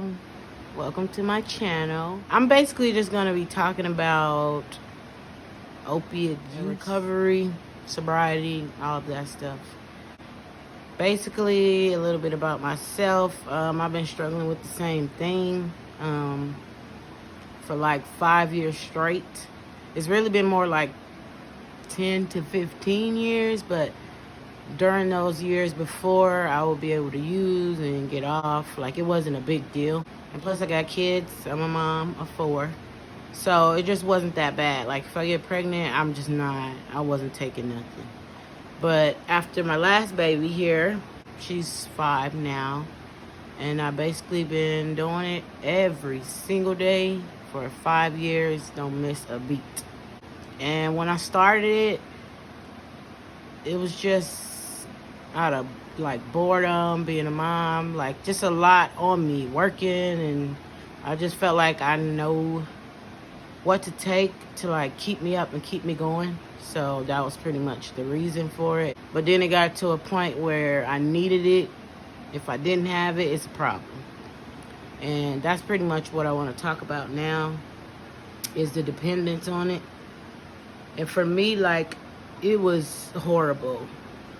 Hello, welcome to my channel. I'm basically just going to be talking about opiate recovery, sobriety, all of that stuff. Basically, a little bit about myself. I've been struggling with the same thing for like 5 years straight. It's really been more like 10 to 15 years, but during those years before, I would be able to use and get off. Like, it wasn't a big deal. And plus, I got kids. I'm a mom of 4. So it just wasn't that bad. Like, if I get pregnant, I wasn't taking nothing. But after my last baby here, she's 5 now. And I basically been doing it every single day for 5 years. Don't miss a beat. And when I started it was just out of like boredom, being a mom, like just a lot on me working, and I just felt like I know what to take to like keep me up and keep me going. So that was pretty much the reason for it. But then it got to a point where I needed it. If I didn't have it, it's a problem. And that's pretty much what I want to talk about now, is the dependence on it. And for me, like, it was horrible.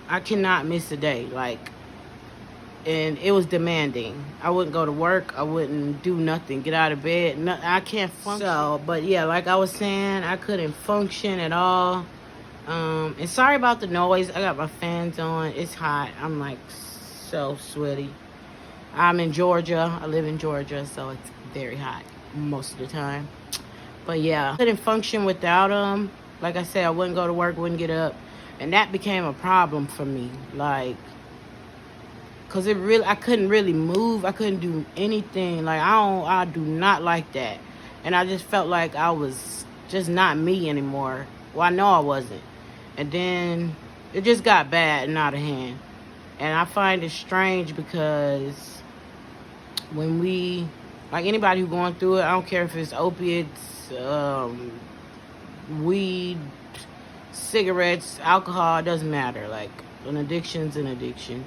I cannot miss a day, like, and it was demanding. I wouldn't go to work. I wouldn't do nothing, get out of bed. No, I can't function. So, but yeah, like I was saying, I couldn't function at all. And sorry about the noise. I got my fans on. It's hot. I'm like so sweaty. I'm in Georgia. I live in Georgia, so it's very hot most of the time. But yeah, I couldn't function without them. Like I said, I wouldn't go to work, wouldn't get up. And that became a problem for me. Like, because I couldn't really move. I couldn't do anything. Like, I do not like that. And I just felt like I was just not me anymore. Well, I know I wasn't. And then it just got bad and out of hand. And I find it strange because when like anybody who's going through it, I don't care if it's opiates, weed, cigarettes, alcohol, it doesn't matter. Like, an addiction's an addiction.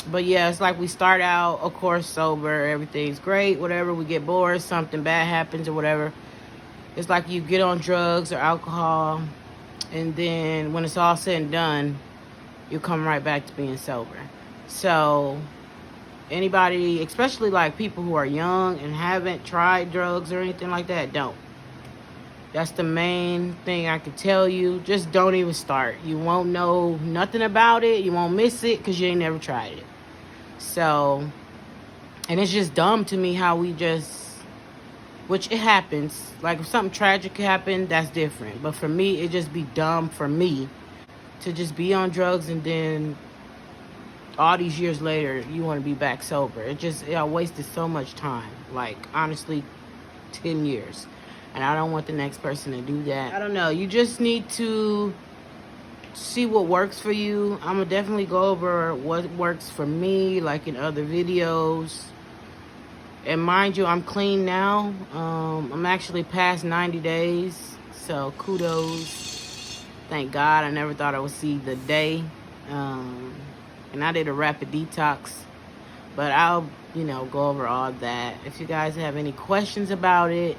But yeah, it's like we start out, of course, sober, everything's great, whatever. We get bored, something bad happens or whatever. It's like you get on drugs or alcohol, and then when it's all said and done, you come right back to being sober. So anybody, especially like people who are young and haven't tried drugs or anything like that, don't. That's the main thing I could tell you. Just don't even start. You won't know nothing about it. You won't miss it because you ain't never tried it. So, and it's just dumb to me how we just, which it happens. Like, if something tragic happened, that's different. But for me, it just be dumb for me to just be on drugs and then all these years later, you want to be back sober. I wasted so much time. Like, honestly, 10 years. And I don't want the next person to do that. I don't know. You just need to see what works for you. I'm going to definitely go over what works for me, like in other videos. And mind you, I'm clean now. I'm actually past 90 days. So kudos. Thank God. I never thought I would see the day. And I did a rapid detox. But I'll, go over all that. If you guys have any questions about it,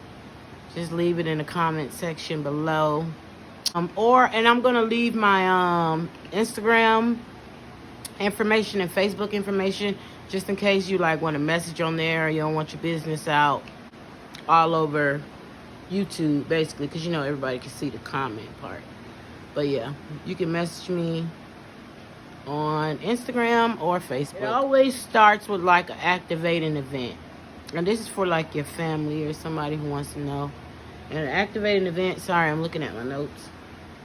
just leave it in the comment section below. And I'm going to leave my Instagram information and Facebook information just in case you like want to message on there, or you don't want your business out all over YouTube, basically, because everybody can see the comment part. But yeah, you can message me on Instagram or Facebook. It always starts with like an activating event. And this is for like your family or somebody who wants to know. And an activating event, sorry, I'm looking at my notes.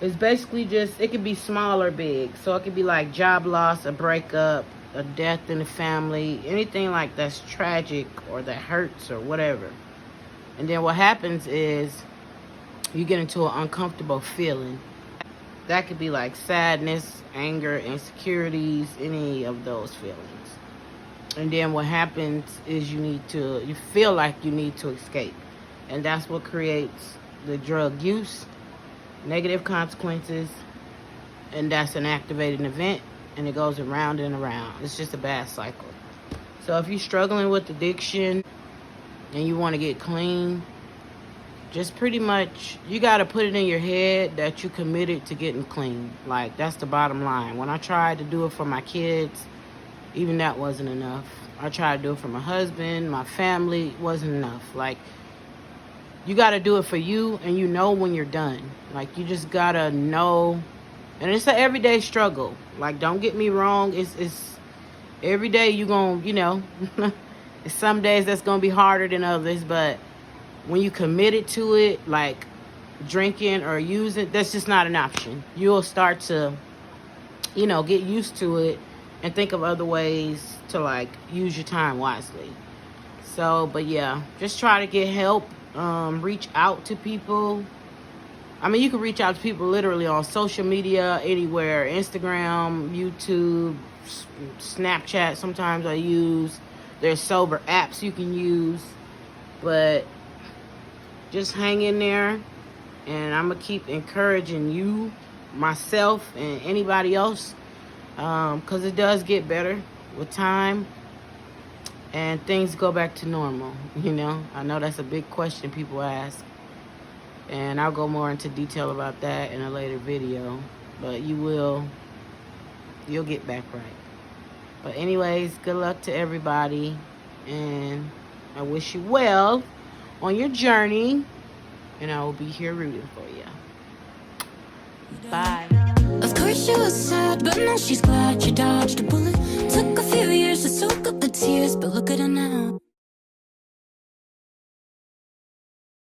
It's basically just, it could be small or big. So it could be like job loss, a breakup, a death in the family, anything like that's tragic or that hurts or whatever. And then what happens is you get into an uncomfortable feeling. That could be like sadness, anger, insecurities, any of those feelings. And then what happens is you feel like you need to escape. And that's what creates the drug use, negative consequences, and that's an activating event, and it goes around and around. It's just a bad cycle. So if you're struggling with addiction and you want to get clean, just pretty much, you got to put it in your head that you committed to getting clean. Like, that's the bottom line. When I tried to do it for my kids, even that wasn't enough. I tried to do it for my husband, my family, wasn't enough. Like, you got to do it for you, and you know when you're done. Like, you just got to know. And it's an everyday struggle. Like, don't get me wrong. It's every day you going to, you know, it's some days that's going to be harder than others. But when you committed to it, like drinking or using, that's just not an option. You'll start to, you know, get used to it and think of other ways to, like, use your time wisely. So, but yeah, just try to get help. Reach out to people. I mean, you can reach out to people literally on social media, anywhere. Instagram, YouTube, Snapchat, sometimes I use. There's sober apps you can use. But just hang in there. And I'm going to keep encouraging you, myself, and anybody else. Because it does get better with time. And things go back to normal, you know. I know that's a big question people ask. And I'll go more into detail about that in a later video. But you'll get back right. But anyways, good luck to everybody. And I wish you well on your journey. And I will be here rooting for you. Bye. Of course she was sad, but now she's glad she dodged a bullet. Took a few years to soak up the tears, but look at her now.